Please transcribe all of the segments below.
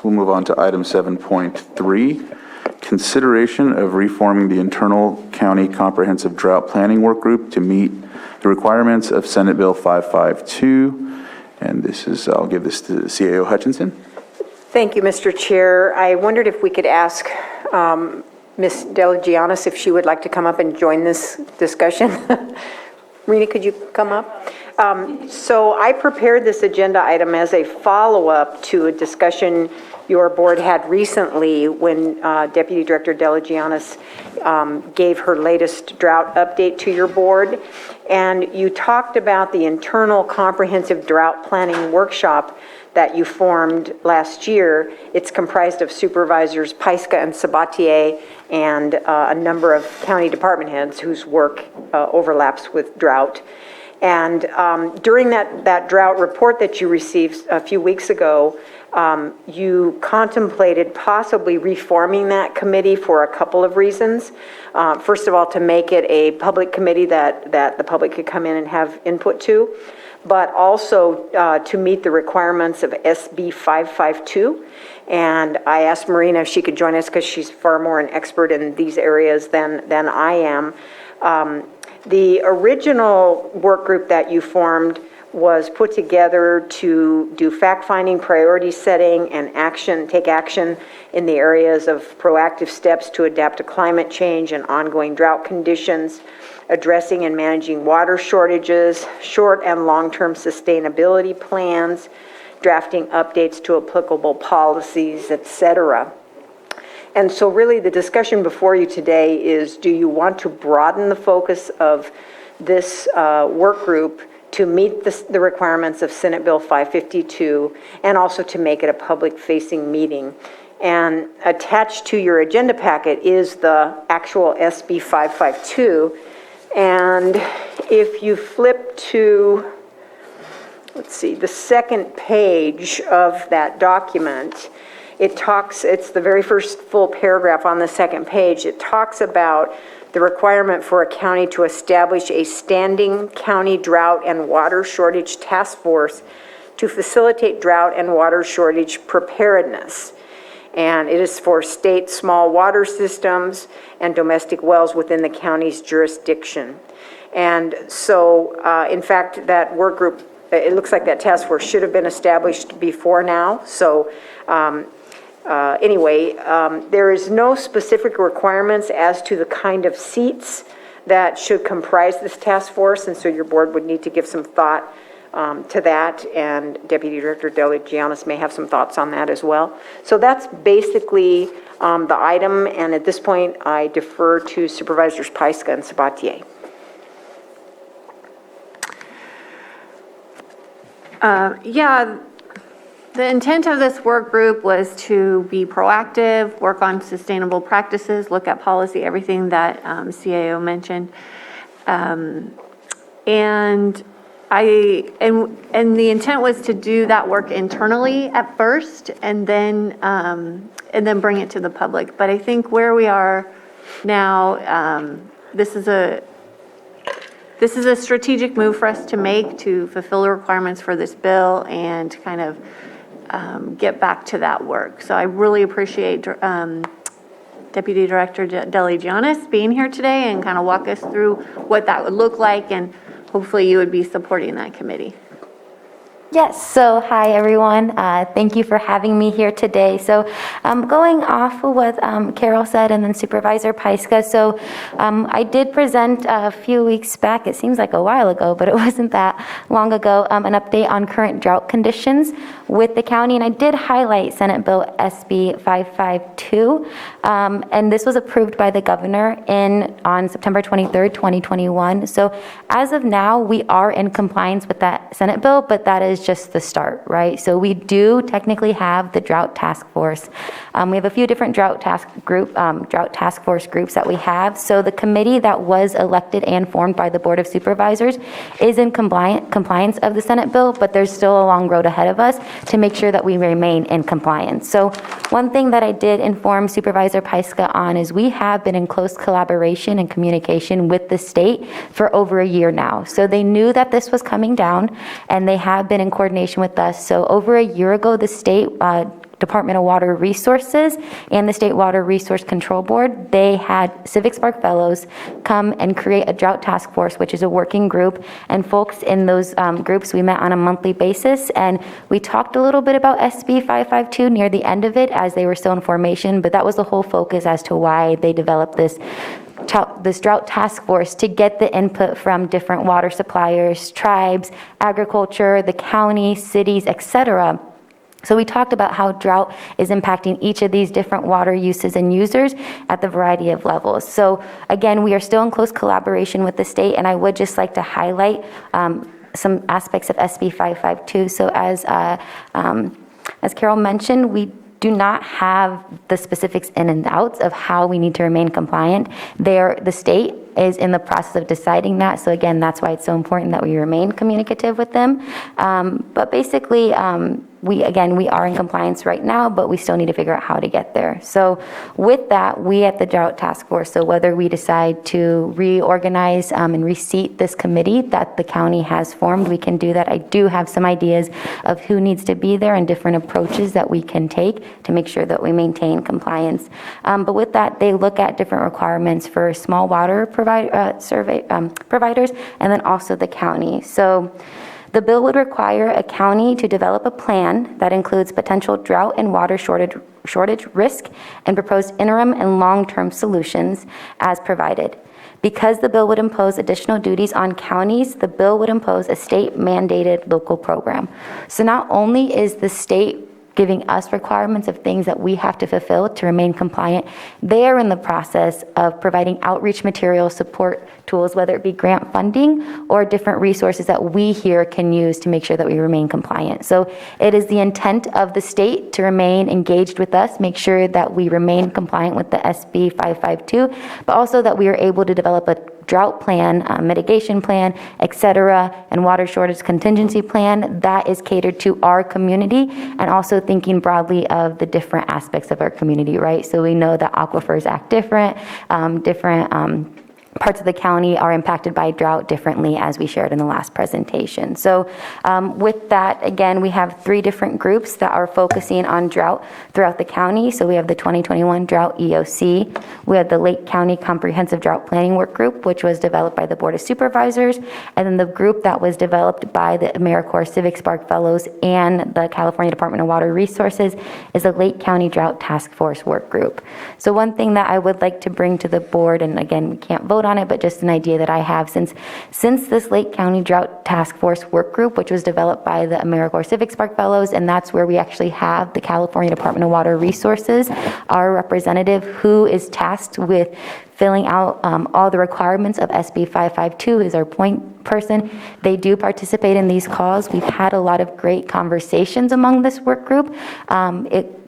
So we'll move on to item 7.3, consideration of reforming the internal county comprehensive drought planning work group to meet the requirements of Senate Bill 552. And this is, I'll give this to CAO Hutchinson. Thank you, Mr. Chair. I wondered if we could ask Ms. Delagianis if she would like to come up and join this discussion. Rena, could you come up? So I prepared this agenda item as a follow-up to a discussion your board had recently when Deputy Director Delagianis gave her latest drought update to your board. And you talked about the internal comprehensive drought planning workshop that you formed last year. It's comprised of Supervisors Paiska and Sabatier and a number of county department heads whose work overlaps with drought. And during that drought report that you received a few weeks ago, you contemplated possibly reforming that committee for a couple of reasons. First of all, to make it a public committee that the public could come in and have input to, but also to meet the requirements of SB 552. And I asked Marina if she could join us because she's far more an expert in these areas than I am. The original work group that you formed was put together to do fact-finding, priority setting, and take action in the areas of proactive steps to adapt to climate change and ongoing drought conditions, addressing and managing water shortages, short and long-term sustainability plans, drafting updates to applicable policies, etc. And so really the discussion before you today is, do you want to broaden the focus of this work group to meet the requirements of Senate Bill 552 and also to make it a public-facing meeting? And attached to your agenda packet is the actual SB 552. And if you flip to, let's see, the second page of that document, it's the very first full paragraph on the second page. It talks about the requirement for a county to establish a standing county drought and water shortage task force to facilitate drought and water shortage preparedness. And it is for state small water systems and domestic wells within the county's jurisdiction. And so, in fact, that work group, it looks like that task force should have been established before now. So, anyway, there is no specific requirements as to the kind of seats that should comprise this task force, and so your board would need to give some thought to that, and Deputy Director Delagianis may have some thoughts on that as well. So that's basically the item, and at this point I defer to Supervisors Paiska and Sabatier. The intent of this work group was to be proactive, work on sustainable practices, look at policy, everything that CAO mentioned. And the intent was to do that work internally at first and then bring it to the public. But I think where we are now, this is a strategic move for us to make to fulfill the requirements for this bill and kind of get back to that work. So I really appreciate Deputy Director Delagianis being here today and kind of walk us through what that would look like, and hopefully you would be supporting that committee. Yes, so hi everyone. Thank you for having me here today. So going off of what Carol said and then Supervisor Paiska, so I did present a few weeks back, it seems like a while ago, but it wasn't that long ago, an update on current drought conditions with the county, and I did highlight Senate Bill SB 552, and this was approved by the governor on September 23rd, 2021. So as of now, we are in compliance with that Senate bill, but that is just the start, right? So we do technically have the drought task force. We have a few different drought task force groups that we have. So the committee that was elected and formed by the Board of Supervisors is in compliance of the Senate bill, but there's still a long road ahead of us to make sure that we remain in compliance. So one thing that I did inform Supervisor Paiska on is we have been in close collaboration and communication with the state for over a year now. So they knew that this was coming down, and they have been in coordination with us. So over a year ago, the state Department of Water Resources and the State Water Resource Control Board, they had Civic Spark Fellows come and create a drought task force, which is a working group. And folks in those groups, we met on a monthly basis, and we talked a little bit about SB 552 near the end of it as they were still in formation, but that was the whole focus as to why they developed this drought task force, to get the input from different water suppliers, tribes, agriculture, the county, cities, etc. So we talked about how drought is impacting each of these different water uses and users at the variety of levels. So again, we are still in close collaboration with the state, and I would just like to highlight some aspects of SB 552. So as Carol mentioned, we do not have the specifics in and outs of how we need to remain compliant. The state is in the process of deciding that. So again, that's why it's so important that we remain communicative with them. But basically, we are in compliance right now, but we still need to figure out how to get there. So with that, we at the Drought Task Force, so whether we decide to reorganize and reseat this committee that the county has formed, we can do that. I do have some ideas of who needs to be there and different approaches that we can take to make sure that we maintain compliance. But with that, they look at different requirements for small water providers and then also the county. So the bill would require a county to develop a plan that includes potential drought and water shortage risk and proposed interim and long-term solutions as provided. Because the bill would impose additional duties on counties, the bill would impose a state-mandated local program. So not only is the state giving us requirements of things that we have to fulfill to remain compliant, they are in the process of providing outreach materials, support tools, whether it be grant funding or different resources that we here can use to make sure that we remain compliant. So it is the intent of the state to remain engaged with us, make sure that we remain compliant with the SB 552, but also that we are able to develop a drought plan, mitigation plan, et cetera, and water shortage contingency plan that is catered to our community, and also thinking broadly of the different aspects of our community, right? So we know that aquifers act different, parts of the county are impacted by drought differently, as we shared in the last presentation. So with that, again, we have 3 different groups that are focusing on drought throughout the county. So we have the 2021 Drought EOC. We have the Lake County Comprehensive Drought Planning Work Group, which was developed by the Board of Supervisors. And then the group that was developed by the AmeriCorps Civic Spark Fellows and the California Department of Water Resources is the Lake County Drought Task Force Work Group. So one thing that I would like to bring to the board, and again, we can't vote on it, but just an idea that I have, since this Lake County Drought Task Force Work Group, which was developed by the AmeriCorps Civic Spark Fellows, and that's where we actually have the California Department of Water Resources, our representative who is tasked with filling out all the requirements of SB 552 is our point person. They do participate in these calls. We've had a lot of great conversations among this work group.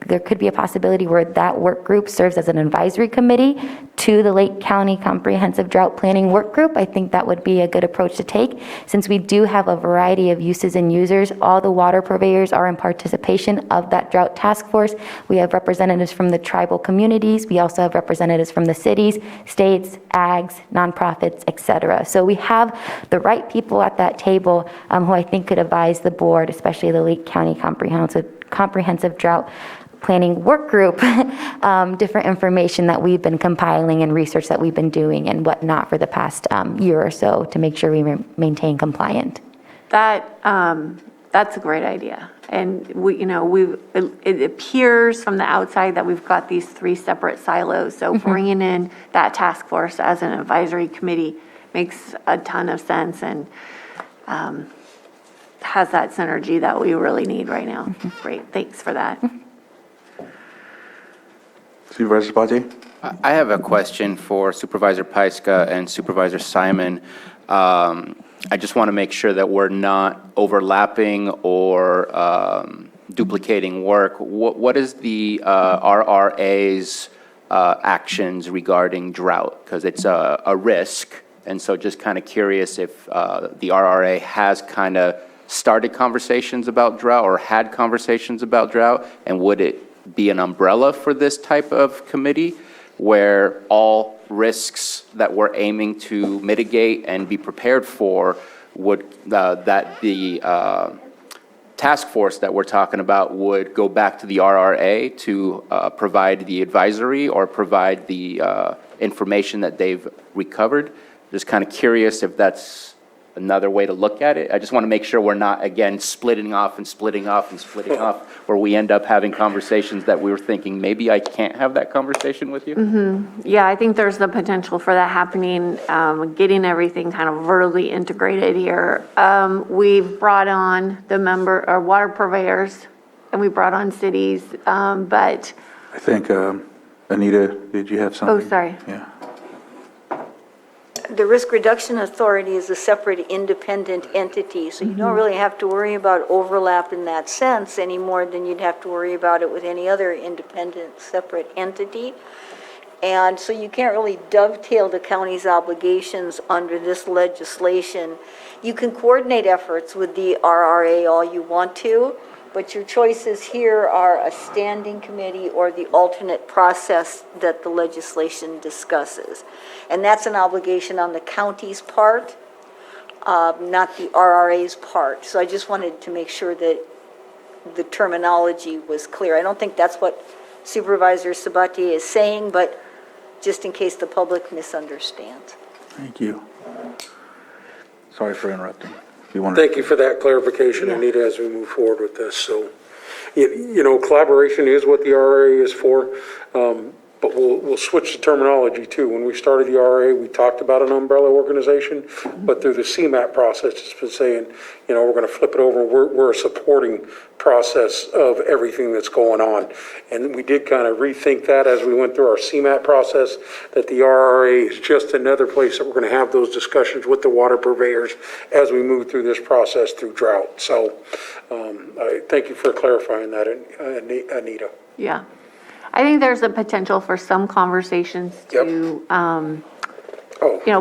There could be a possibility where that work group serves as an advisory committee to the Lake County Comprehensive Drought Planning Work Group. I think that would be a good approach to take, since we do have a variety of uses and users. All the water purveyors are in participation of that drought task force. We have representatives from the tribal communities. We also have representatives from the cities, states, ags, nonprofits, et cetera. So we have the right people at that table who I think could advise the board, especially the Lake County Comprehensive Drought Planning Work Group, different information that we've been compiling and research that we've been doing and whatnot for the past year or so to make sure we maintain compliant. That's a great idea. And it appears from the outside that we've got these 3 separate silos. So bringing in that task force as an advisory committee makes a ton of sense and has that synergy that we really need right now. Great, thanks for that. Supervisor Spate? I have a question for Supervisor Pyska and Supervisor Simon. I just want to make sure that we're not overlapping or duplicating work. What is the RRA's actions regarding drought? Because it's a risk, and so just kind of curious if the RRA has kind of started conversations about drought or had conversations about drought, and would it be an umbrella for this type of committee where all risks that we're aiming to mitigate and be prepared for would that the task force that we're talking about would go back to the RRA to provide the advisory or provide the information that they've recovered. Just kind of curious if that's another way to look at it. I just want to make sure we're not, again, splitting off, where we end up having conversations that we were thinking, maybe I can't have that conversation with you. Yeah, I think there's the potential for that happening, getting everything kind of vertically integrated here. We've brought on our water purveyors, and we brought on cities, but, I think, Anita, did you have something? oh, sorry. Yeah. The Risk Reduction Authority is a separate independent entity, so you don't really have to worry about overlap in that sense any more than you'd have to worry about it with any other independent separate entity. And so you can't really dovetail the county's obligations under this legislation. You can coordinate efforts with the RRA all you want to, but your choices here are a standing committee or the alternate process that the legislation discusses. And that's an obligation on the county's part, not the RRA's part. So I just wanted to make sure that the terminology was clear. I don't think that's what Supervisor Sabatier is saying, but just in case the public misunderstands. Thank you. Sorry for interrupting. If you want Thank you for that clarification, Anita, as we move forward with this. So, you know, collaboration is what the RRA is for, but we'll switch the terminology too. When we started the RRA, we talked about an umbrella organization, but through the CMAP process, it's been saying, you know, we're going to flip it over. We're a supporting process of everything that's going on. And we did kind of rethink that as we went through our CMAP process, that the RRA is just another place that we're going to have those discussions with the water purveyors as we move through this process through drought. So I thank you for clarifying that, Anita. Yeah. I think there's a potential for some conversations to,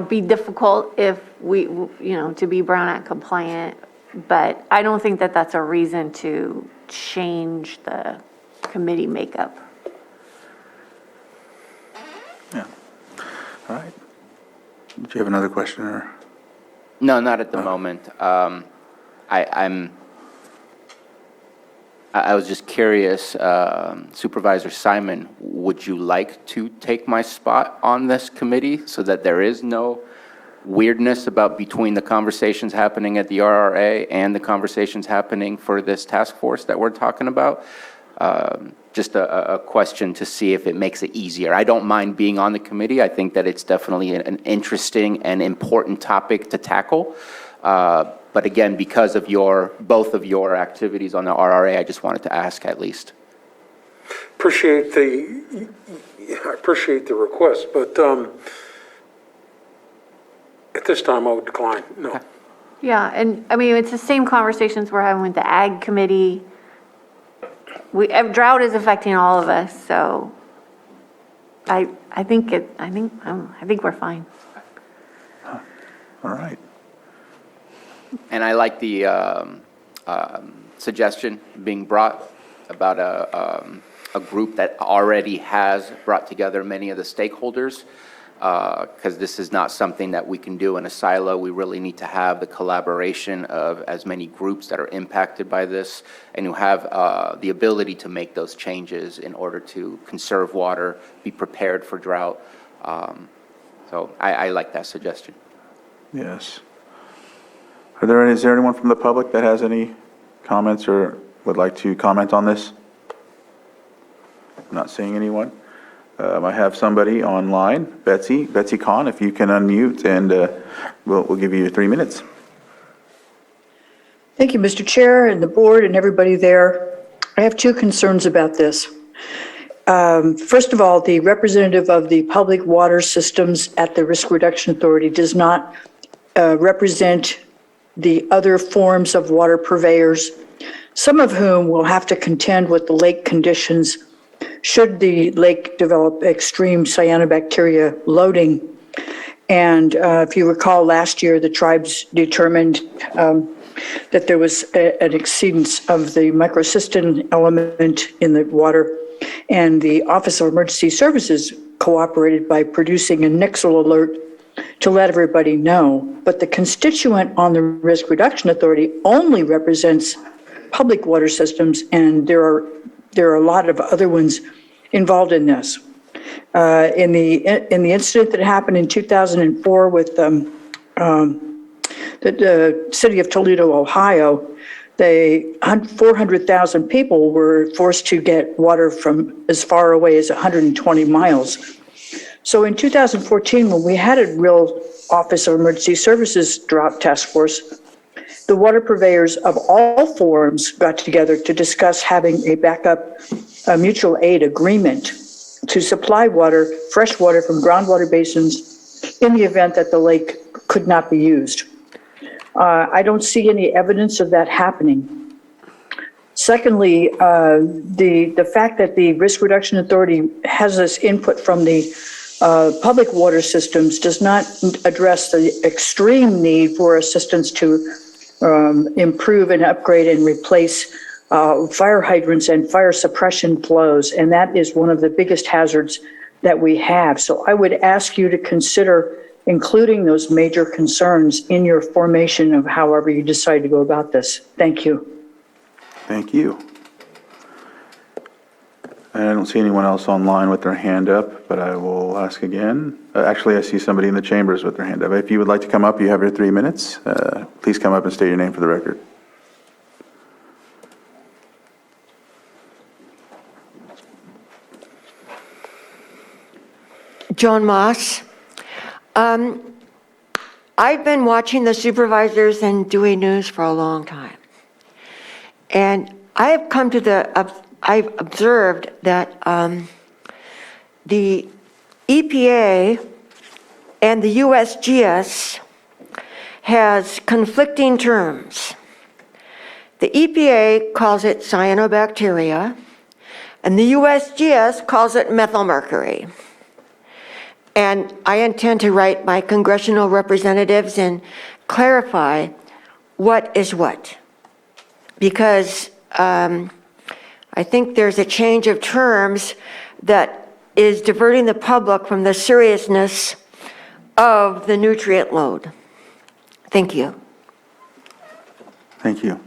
be difficult if to be Brown Act compliant, but I don't think that that's a reason to change the committee makeup. Yeah. All right. Did you have another question or? No, not at the moment. I was just curious, Supervisor Simon, would you like to take my spot on this committee so that there is no weirdness about between the conversations happening at the RRA and the conversations happening for this task force that we're talking about? Just a question to see if it makes it easier. I don't mind being on the committee. I think that it's definitely an interesting and important topic to tackle. But again, because of both of your activities on the RRA, I just wanted to ask at least. I appreciate the request, but at this time I would decline, no. Yeah, and I mean, it's the same conversations we're having with the Ag Committee. Drought is affecting all of us, so I think we're fine. All right. And I like the suggestion being brought about a group that already has brought together many of the stakeholders, because this is not something that we can do in a silo. We really need to have the collaboration of as many groups that are impacted by this and who have the ability to make those changes in order to conserve water, be prepared for drought. So I like that suggestion. Yes. Is there anyone from the public that has any comments or would like to comment on this? I'm not seeing anyone. I have somebody online, Betsy Kahn, if you can unmute, and we'll give you 3 minutes. Thank you, Mr. Chair and the board and everybody there. I have two concerns about this. First of all, the representative of the public water systems at the Risk Reduction Authority does not represent the other forms of water purveyors, some of whom will have to contend with the lake conditions should the lake develop extreme cyanobacteria loading. And if you recall, last year, the tribes determined that there was an exceedance of the microcystin element in the water, and the Office of Emergency Services cooperated by producing a Nixle alert to let everybody know. But the constituent on the Risk Reduction Authority only represents public water systems, and there are a lot of other ones involved in this. In the incident that happened in 2004 with the city of Toledo, Ohio, 400,000 people were forced to get water from as far away as 120 miles. So in 2014, when we had a real Office of Emergency Services Drought Task Force, the water purveyors of all forums got together to discuss having a backup mutual aid agreement to supply water, fresh water from groundwater basins in the event that the lake could not be used. I don't see any evidence of that happening. Secondly, the fact that the Risk Reduction Authority has this input from the public water systems does not address the extreme need for assistance to improve and upgrade and replace fire hydrants and fire suppression flows, and that is one of the biggest hazards that we have. So I would ask you to consider including those major concerns in your formation of however you decide to go about this. Thank you. Thank you. And I don't see anyone else online with their hand up, but I will ask again. Actually, I see somebody in the chambers with their hand up. If you would like to come up, you have your 3 minutes. Please come up and state your name for the record. Joan Moss. I've been watching the supervisors and Dewey News for a long time. And I've observed that the EPA and the USGS has conflicting terms. The EPA calls it cyanobacteria, and the USGS calls it methylmercury. And I intend to write my congressional representatives and clarify what is what. Because I think there's a change of terms that is diverting the public from the seriousness of the nutrient load. Thank you. Thank you.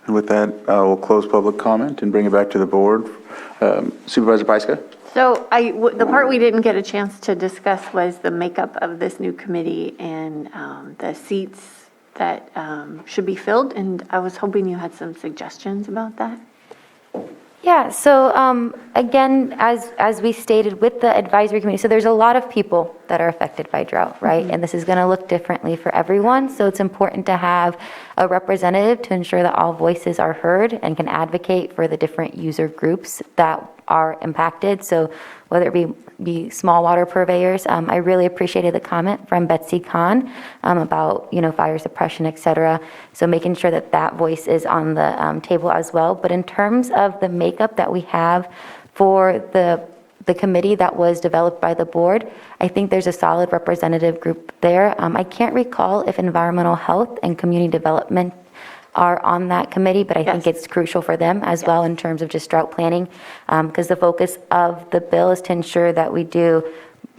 And with that, I will close public comment and bring it back to the board. Supervisor Pyska? So the part we didn't get a chance to discuss was the makeup of this new committee and the seats that should be filled, and I was hoping you had some suggestions about that. Yeah, so again, as we stated with the advisory committee, so there's a lot of people that are affected by drought, right? And this is going to look differently for everyone. So it's important to have a representative to ensure that all voices are heard and can advocate for the different user groups that are impacted. So whether it be small water purveyors, I really appreciated the comment from Betsy Kahn about, fire suppression, et cetera. So making sure that that voice is on the table as well. But in terms of the makeup that we have for the committee that was developed by the board, I think there's a solid representative group there. I can't recall if environmental health and community development are on that committee, but I think it's crucial for them as well in terms of just drought planning, because the focus of the bill is to ensure that we do,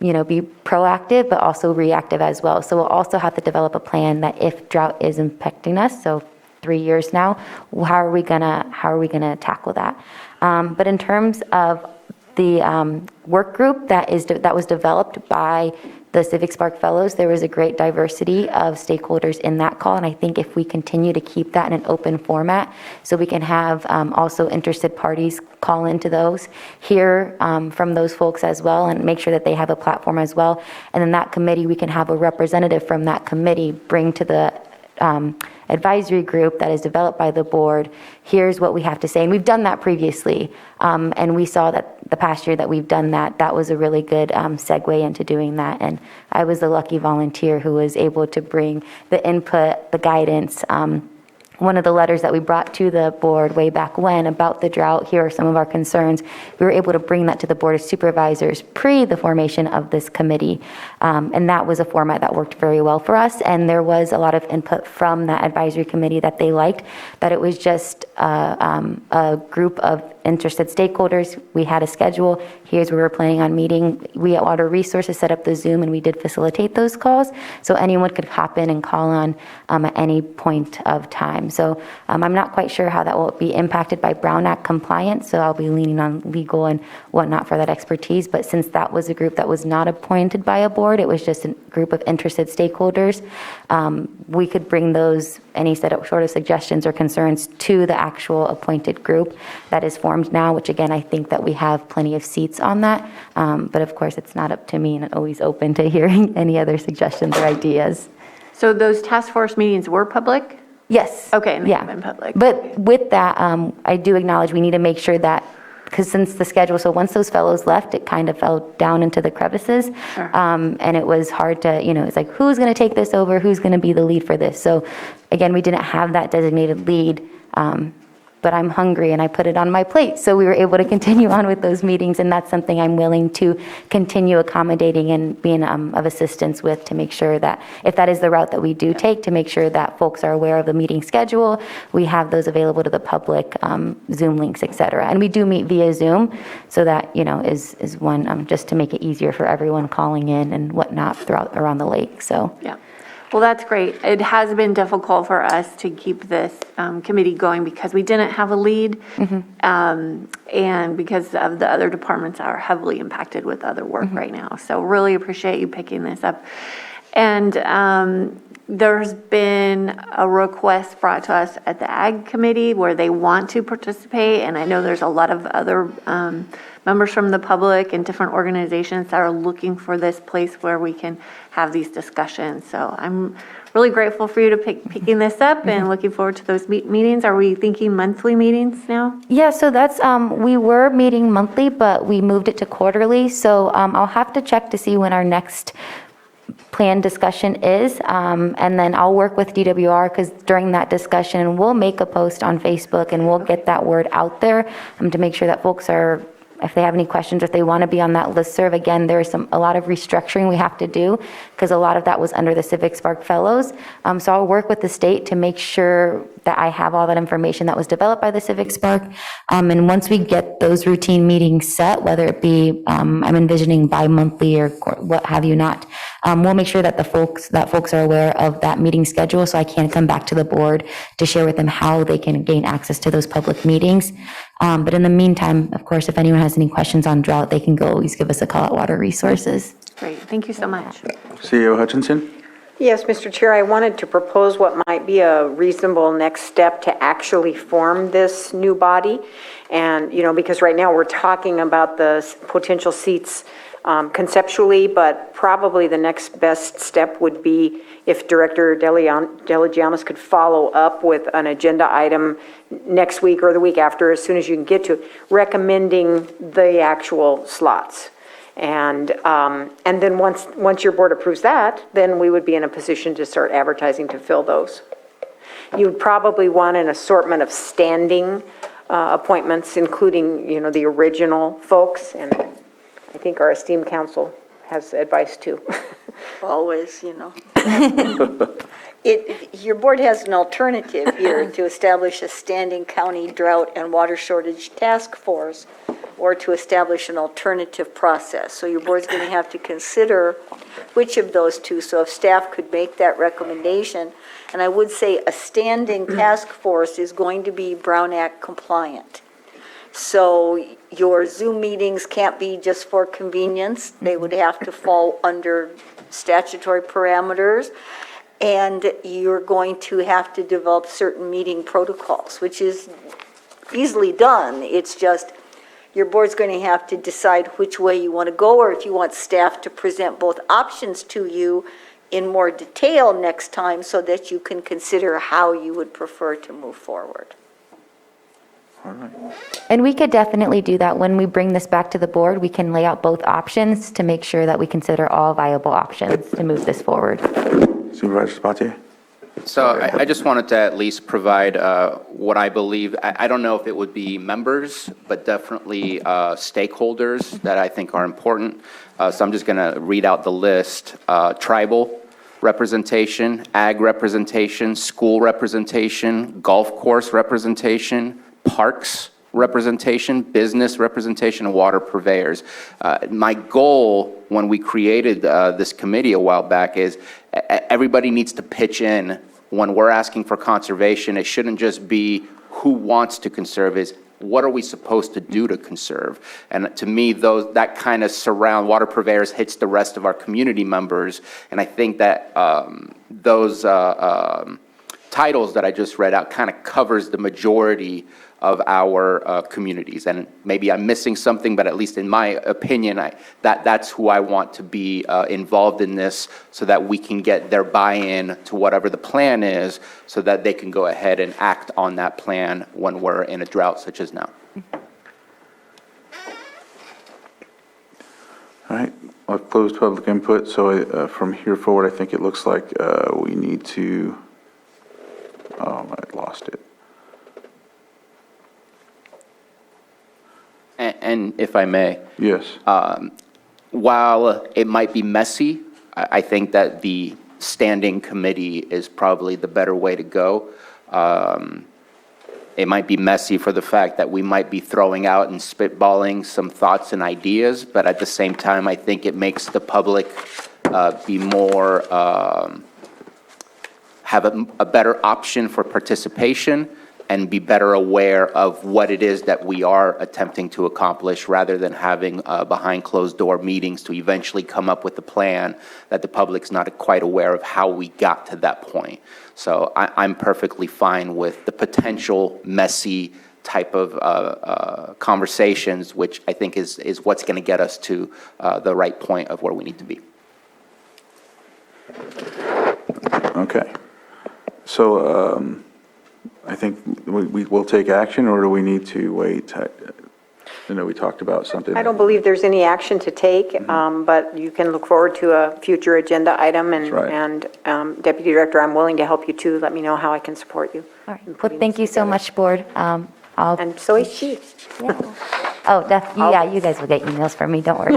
be proactive, but also reactive as well. So we'll also have to develop a plan that if drought is impacting us, so 3 years now, how are we gonna tackle that? But in terms of the work group that was developed by the Civic Spark Fellows, there was a great diversity of stakeholders in that call, and I think if we continue to keep that in an open format, so we can have also interested parties call into those, hear from those folks as well, and make sure that they have a platform as well. And in that committee, we can have a representative from that committee bring to the advisory group that is developed by the board, here's what we have to say. And we've done that previously. And we saw that the past year that we've done that, that was a really good segue into doing that. And I was the lucky volunteer who was able to bring the input, the guidance, one of the letters that we brought to the board way back when about the drought, here are some of our concerns. We were able to bring that to the Board of Supervisors pre the formation of this committee. And that was a format that worked very well for us. And there was a lot of input from that advisory committee that they liked, that it was just a group of interested stakeholders. We had a schedule. Here's where we're planning on meeting. We at Water Resources set up the Zoom, and we did facilitate those calls. So anyone could hop in and call on at any point of time. So I'm not quite sure how that will be impacted by Brown Act compliance. So I'll be leaning on legal and whatnot for that expertise. But since that was a group that was not appointed by a board, it was just a group of interested stakeholders, we could bring those, any sort of suggestions or concerns to the actual appointed group that is formed now, which again, I think that we have plenty of seats on that. But of course, it's not up to me, and I'm always open to hearing any other suggestions or ideas. So those task force meetings were public? Yes. Okay, and they've Yeah. been public. But with that, I do acknowledge we need to make sure that, because since the schedule, so once those fellows left, it kind of fell down into the crevices. Sure. And it was hard to, it's like, who's going to take this over? Who's going to be the lead for this? So again, we didn't have that designated lead. But I'm hungry and I put it on my plate. So we were able to continue on with those meetings, and that's something I'm willing to continue accommodating and being of assistance with, to make sure that if that is the route that we do take, to make sure that folks are aware of the meeting schedule. We have those available to the public, Zoom links, et cetera. And we do meet via Zoom, so that, is one, just to make it easier for everyone calling in and whatnot around the lake, so. Yeah. Well, that's great. It has been difficult for us to keep this committee going because we didn't have a lead, and because of the other departments are heavily impacted with other work right now. So really appreciate you picking this up. And there's been a request brought to us at the Ag Committee where they want to participate, and I know there's a lot of other members from the public and different organizations that are looking for this place where we can have these discussions. So I'm really grateful for you to picking this up and looking forward to those meetings. Are we thinking monthly meetings now? Yeah, so that's, we were meeting monthly, but we moved it to quarterly. So I'll have to check to see when our next planned discussion is, and then I'll work with DWR, because during that discussion, we'll make a post on Facebook and we'll get that word out there to make sure that folks are, if they have any questions, if they want to be on that listserv. Again, there's a lot of restructuring we have to do, because a lot of that was under the Civic Spark Fellows. So I'll work with the state to make sure that I have all that information that was developed by the Civic Spark. And once we get those routine meetings set, whether it be, I'm envisioning bi-monthly or what have you not, we'll make sure that folks are aware of that meeting schedule, so I can come back to the board to share with them how they can gain access to those public meetings. But in the meantime, of course, if anyone has any questions on drought, they can always give us a call at Water Resources. Great, thank you so much. CEO Hutchinson? Yes, Mr. Chair, I wanted to propose what might be a reasonable next step to actually form this new body. And, because right now we're talking about the potential seats conceptually, but probably the next best step would be if Director Deligianis could follow up with an agenda item next week or the week after, as soon as you can get to it, recommending the actual slots. And then once your board approves that, then we would be in a position to start advertising to fill those. You would probably want an assortment of standing appointments, including, the original folks, and I think our esteemed council has advice too. Always, Your board has an alternative here to establish a standing county drought and water shortage task force, or to establish an alternative process. So your board's going to have to consider which of those two. So if staff could make that recommendation, and I would say a standing task force is going to be Brown Act compliant. So your Zoom meetings can't be just for convenience. They would have to fall under statutory parameters. And you're going to have to develop certain meeting protocols, which is easily done. It's just your board's going to have to decide which way you want to go, or if you want staff to present both options to you in more detail next time, so that you can consider how you would prefer to move forward. And we could definitely do that when we bring this back to the board. We can lay out both options to make sure that we consider all viable options to move this forward. Supervisor Sabatier? So I just wanted to at least provide what I believe, I don't know if it would be members, but definitely stakeholders that I think are important. So I'm just going to read out the list. Tribal representation, ag representation, school representation, golf course representation, parks representation, business representation, and water purveyors. My goal when we created this committee a while back is everybody needs to pitch in when we're asking for conservation. It shouldn't just be who wants to conserve, is what are we supposed to do to conserve? And to me, that kind of surround water purveyors hits the rest of our community members. And I think that those titles that I just read out kind of covers the majority of our communities. And maybe I'm missing something, but at least in my opinion, that's who I want to be involved in this, so that we can get their buy-in to whatever the plan is, so that they can go ahead and act on that plan when we're in a drought such as now. All right, I've closed public input, so from here forward, I think it looks like we need to, I lost it. And if I may, Yes. while it might be messy, I think that the standing committee is probably the better way to go. It might be messy for the fact that we might be throwing out and spitballing some thoughts and ideas, but at the same time, I think it makes the public be more, have a better option for participation and be better aware of what it is that we are attempting to accomplish, rather than having behind closed door meetings to eventually come up with a plan that the public's not quite aware of how we got to that point. So I'm perfectly fine with the potential messy type of conversations, which I think is what's going to get us to the right point of where we need to be. Okay. So I think we will take action, or do we need to wait? I know we talked about something. I don't believe there's any action to take, but you can look forward to a future agenda item. That's right. And Deputy Director, I'm willing to help you too. Let me know how I can support you. All right. Well, thank you so much, Board. I'll, And so is she. oh, yeah, you guys will get emails from me, don't worry.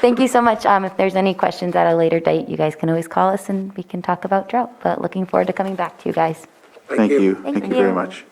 Thank you so much. If there's any questions at a later date, you guys can always call us and we can talk about drought. But looking forward to coming back to you guys. Thank you. Thank Thank you very you. much.